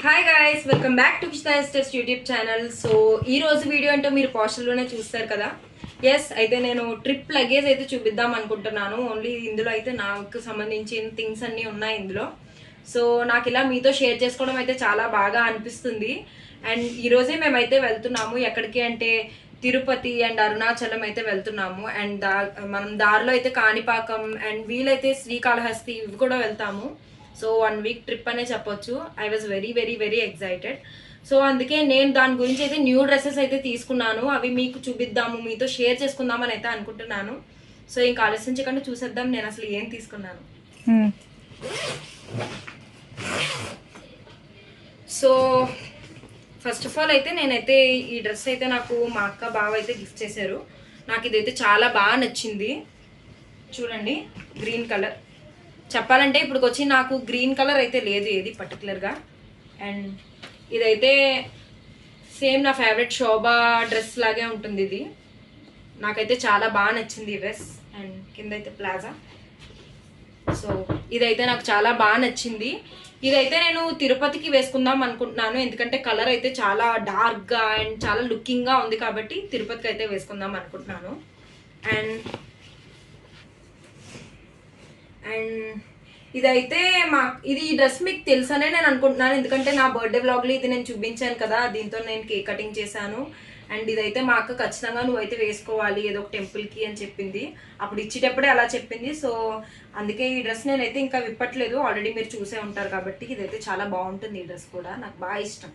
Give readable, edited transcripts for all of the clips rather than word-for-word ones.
Hi guys, welcome back to Krishna estates YouTube channel. So ఈ రోజు video అంటే మీరు పోస్టర్లోనే చూస్తారు కదా. ఎస్, అయితే నేను ట్రిప్ లగేజ్ అయితే చూపిద్దాం అనుకుంటున్నాను. ఓన్లీ ఇందులో అయితే నాకు సంబంధించిన థింగ్స్ అన్నీ ఉన్నాయి ఇందులో. సో నాకు ఇలా మీతో షేర్ చేసుకోవడం అయితే చాలా బాగా అనిపిస్తుంది. అండ్ ఈరోజే మేమైతే వెళ్తున్నాము. ఎక్కడికి అంటే తిరుపతి అండ్ అరుణాచలం అయితే వెళ్తున్నాము. అండ్ మనం దారిలో అయితే కాణిపాకం అండ్ వీలైతే శ్రీకాళహస్తి ఇవి కూడా వెళ్తాము. సో 1 వీక్ ట్రిప్ అనే చెప్పొచ్చు. I was very very very excited. So అందుకే నేను దాని గురించి అయితే న్యూ డ్రెస్సెస్ అయితే తీసుకున్నాను. అవి మీకు చూపిద్దాము, మీతో షేర్ చేసుకుందామని అయితే అనుకుంటున్నాను. సో ఇంకా ఆలస్యం చేయకుండా చూసేద్దాం నేను అసలు ఏం తీసుకున్నాను. సో ఫస్ట్ ఆఫ్ ఆల్ అయితే నేనైతే ఈ డ్రెస్ అయితే నాకు మా అక్క బావ అయితే గిఫ్ట్ చేశారు. నాకు ఇదైతే చాలా బాగా నచ్చింది. చూడండి, గ్రీన్ కలర్. చెప్పాలంటే ఇప్పుడు వచ్చి నాకు గ్రీన్ కలర్ అయితే లేదు ఏది పర్టికులర్గా. అండ్ ఇదైతే సేమ్ నా ఫేవరెట్ శోభా డ్రెస్ లాగే ఉంటుంది ఇది. నాకైతే చాలా బాగా నచ్చింది ఈ డ్రెస్. అండ్ కింద అయితే ప్లాజా. సో ఇదైతే నాకు చాలా బాగా నచ్చింది. ఇదైతే నేను తిరుపతికి వేసుకుందాం అనుకుంటున్నాను, ఎందుకంటే కలర్ అయితే చాలా డార్క్గా అండ్ చాలా లుకింగ్గా ఉంది కాబట్టి తిరుపతికి అయితే వేసుకుందాం అనుకుంటున్నాను. అండ్ ఇదైతే ఇది ఈ డ్రెస్ మీకు తెలుసనే నేను అనుకుంటున్నాను, ఎందుకంటే నా బర్త్డే వ్లాగ్లో ఇది నేను చూపించాను కదా, దీంతో నేను కేక్ కటింగ్ చేశాను. అండ్ ఇదైతే మా అక్క ఖచ్చితంగా నువ్వైతే వేసుకోవాలి ఏదో ఒక టెంపుల్కి అని చెప్పింది. అప్పుడు ఇచ్చేటప్పుడే అలా చెప్పింది. సో అందుకే ఈ డ్రెస్ నేనైతే ఇంకా విప్పట్లేదు, ఆల్రెడీ మీరు చూసే ఉంటారు కాబట్టి. ఇదైతే చాలా బాగుంటుంది, ఈ డ్రెస్ కూడా నాకు బాగా ఇష్టం.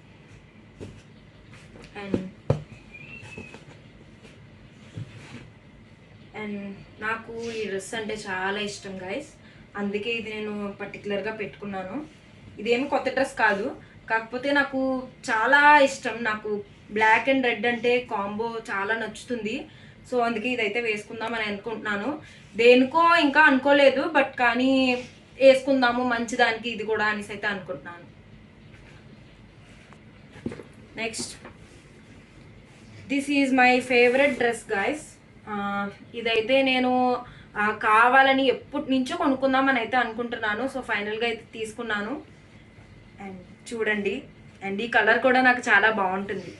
అండ్ నాకు ఈ డ్రెస్ అంటే చాలా ఇష్టం గైస్, అందుకే ఇది నేను పర్టికులర్గా పెట్టుకున్నాను. ఇదేమి కొత్త డ్రెస్ కాదు, కాకపోతే నాకు చాలా ఇష్టం. నాకు బ్లాక్ అండ్ రెడ్ అంటే కాంబో చాలా నచ్చుతుంది. సో అందుకే ఇదైతే వేసుకుందామని అనుకుంటున్నాను. దేనికో ఇంకా అనుకోలేదు, బట్ కానీ వేసుకుందాము మంచిదానికి ఇది కూడా అనేసి అయితే అనుకుంటున్నాను. Next, this is my favourite dress guys. ఇదైతే నేను కావాలని ఎప్పటి నుంచో కొనుక్కుందామని అయితే అనుకుంటున్నాను. సో ఫైనల్గా అయితే తీసుకున్నాను. అండ్ చూడండి, అండ్ ఈ కలర్ కూడా నాకు చాలా బాగుంటుంది.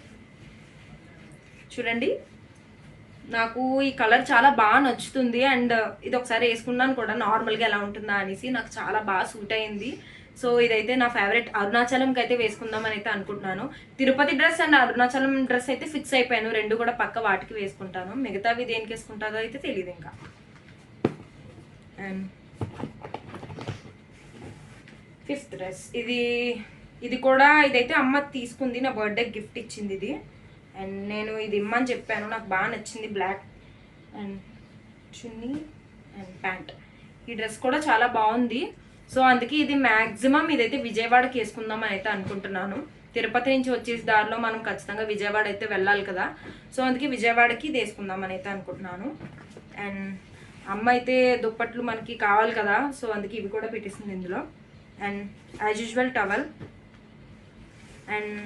చూడండి, నాకు ఈ కలర్ చాలా బాగా నచ్చుతుంది. అండ్ ఇది ఒకసారి వేసుకున్నాను కూడా నార్మల్గా ఎలా ఉంటుందా అనేసి, నాకు చాలా బాగా సూట్ అయింది. సో ఇదైతే నా ఫేవరెట్. అరుణాచలంకి అయితే వేసుకుందామని అయితే అనుకుంటున్నాను. Tirupati dress and Arunachalam dress అయితే ఫిక్స్ అయిపోయాను, రెండు కూడా పక్క వాటికి వేసుకుంటాను. మిగతావి దేనికి వేసుకుంటారో అయితే తెలియదు ఇంకా. అండ్ ఫిఫ్త్ డ్రెస్, ఇది కూడా ఇదైతే అమ్మ తీసుకుంది, నా బర్త్డే గిఫ్ట్ ఇచ్చింది ఇది. అండ్ నేను ఇది ఇమ్మని చెప్పాను, నాకు బాగా నచ్చింది. Black and chunni and pant. ఈ డ్రెస్ కూడా చాలా బాగుంది. సో అందుకే ఇది మ్యాక్సిమం ఇదైతే విజయవాడకి వేసుకుందామని అయితే అనుకుంటున్నాను. తిరుపతి నుంచి వచ్చేసి దారిలో మనం ఖచ్చితంగా విజయవాడ అయితే వెళ్ళాలి కదా. సో అందుకే విజయవాడకి ఇది వేసుకుందామని అయితే అనుకుంటున్నాను. అండ్ అమ్మ అయితే దుప్పట్లు మనకి కావాలి కదా, సో అందుకే ఇవి కూడా పెట్టేసింది ఇందులో. And as usual towel. And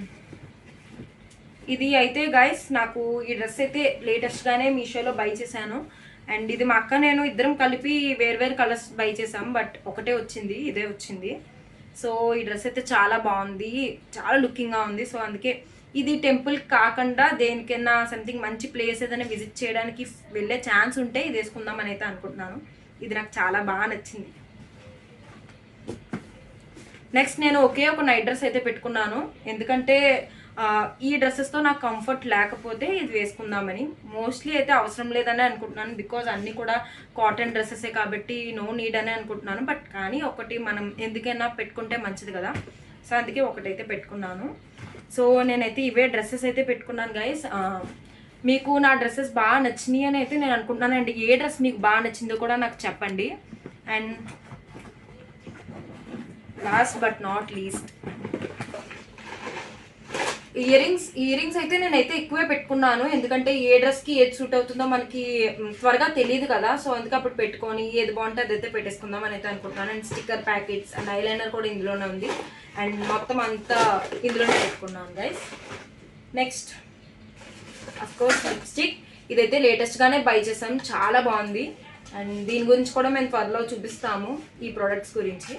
ఇది అయితే గైస్ నాకు ఈ డ్రెస్ అయితే లేటెస్ట్గానే మీషోలో బై చేశాను. అండ్ ఇది మా అక్క నేను ఇద్దరం కలిపి వేరు కలర్స్ బై చేసాం, బట్ ఒకటే వచ్చింది, ఇదే వచ్చింది. సో ఈ డ్రెస్ అయితే చాలా బాగుంది, చాలా లుకింగ్గా ఉంది. సో అందుకే ఇది టెంపుల్ కాకుండా దేనికైనా సంథింగ్ మంచి ప్లేస్ ఏదైనా విజిట్ చేయడానికి వెళ్ళే ఛాన్స్ ఉంటే ఇది వేసుకుందామని అయితే అనుకుంటున్నాను. ఇది నాకు చాలా బాగా నచ్చింది. నెక్స్ట్, నేను ఒకే ఒక నైట్ డ్రెస్ అయితే పెట్టుకున్నాను, ఎందుకంటే ఈ డ్రెస్సెస్తో నాకు కంఫర్ట్ లేకపోతే ఇది వేసుకుందామని. మోస్ట్లీ అయితే అవసరం లేదని అనుకుంటున్నాను, బికాజ్ అన్నీ కూడా కాటన్ డ్రెస్సెసే కాబట్టి నో నీడ్ అని అనుకుంటున్నాను. బట్ కానీ ఒకటి మనం ఎందుకైనా పెట్టుకుంటే మంచిది కదా, సో అందుకే ఒకటైతే పెట్టుకున్నాను. సో నేనైతే ఇవే డ్రెస్సెస్ అయితే పెట్టుకున్నాను గైస్. మీకు నా డ్రెస్సెస్ బాగా నచ్చినాయి అని అయితే నేను అనుకుంటున్నాను. అండ్ ఏ డ్రెస్ మీకు బాగా నచ్చిందో కూడా నాకు చెప్పండి. And last but not least, ear rings అయితే నేనైతే ఎక్కువే పెట్టుకున్నాను, ఎందుకంటే ఏ డ్రెస్కి ఏది సూట్ అవుతుందో మనకి త్వరగా తెలియదు కదా. సో అందుకే అప్పుడు పెట్టుకొని ఏది బాగుంటే అదైతే పెట్టేసుకుందాం అని అయితే అనుకుంటున్నాను. And sticker packets and eyeliner కూడా ఇందులోనే ఉంది. అండ్ మొత్తం అంతా ఇందులోనే పెట్టుకున్నాను గైస్. Next of course lipstick. ఇదైతే లేటెస్ట్గానే బై చేసాం, చాలా బాగుంది. అండ్ దీని గురించి కూడా మేము త్వరలో చూపిస్తాము, ఈ ప్రోడక్ట్స్ గురించి.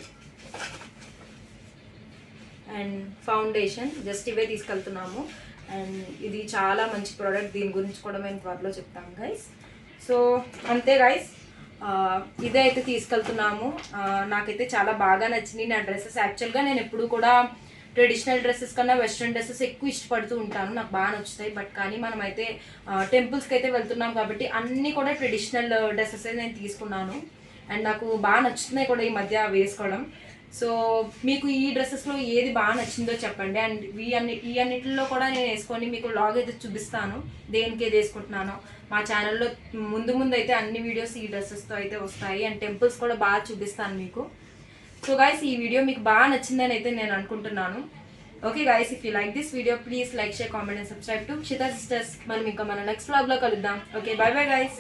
అండ్ ఫౌండేషన్, జస్ట్ ఇవే తీసుకెళ్తున్నాము. అండ్ ఇది చాలా మంచి ప్రోడక్ట్, దీని గురించి కూడా మేము త్వరలో చెప్తాము గైస్. సో అంతే గైస్, ఇదే అయితే తీసుకెళ్తున్నాము. నాకైతే చాలా బాగా నచ్చింది నా డ్రెస్సెస్. యాక్చువల్గా నేను ఎప్పుడు కూడా ట్రెడిషనల్ డ్రెస్సెస్ కన్నా వెస్ట్రన్ డ్రెస్సెస్ ఎక్కువ ఇష్టపడుతూ ఉంటాను, నాకు బాగా నచ్చుతాయి. బట్ కానీ మనం అయితే టెంపుల్స్కి అయితే వెళ్తున్నాం కాబట్టి అన్నీ కూడా ట్రెడిషనల్ డ్రెస్సెస్ నేను తీసుకున్నాను. అండ్ నాకు బాగా నచ్చుతున్నాయి కూడా ఈ మధ్య వేసుకోవడం. సో మీకు ఈ డ్రెస్సెస్లో ఏది బాగా నచ్చిందో చెప్పండి. అండ్ ఈ అన్నిటిలో కూడా నేను వేసుకొని మీకు వ్లాగ్ అయితే చూపిస్తాను, దేనికి ఏది వేసుకుంటున్నానో. మా ఛానల్లో ముందు అయితే అన్ని వీడియోస్ ఈ డ్రెస్సెస్తో అయితే వస్తాయి. అండ్ టెంపుల్స్ కూడా బాగా చూపిస్తాను మీకు. సో గైస్, ఈ వీడియో మీకు బాగా నచ్చిందని అయితే నేను అనుకుంటున్నాను. Okay guys, if you like this video please like, share, comment and subscribe to Kshita sisters. మనం ఇంకా మన నెక్స్ట్ వ్లాగ్లో కలుద్దాం. Okay, bye bye guys.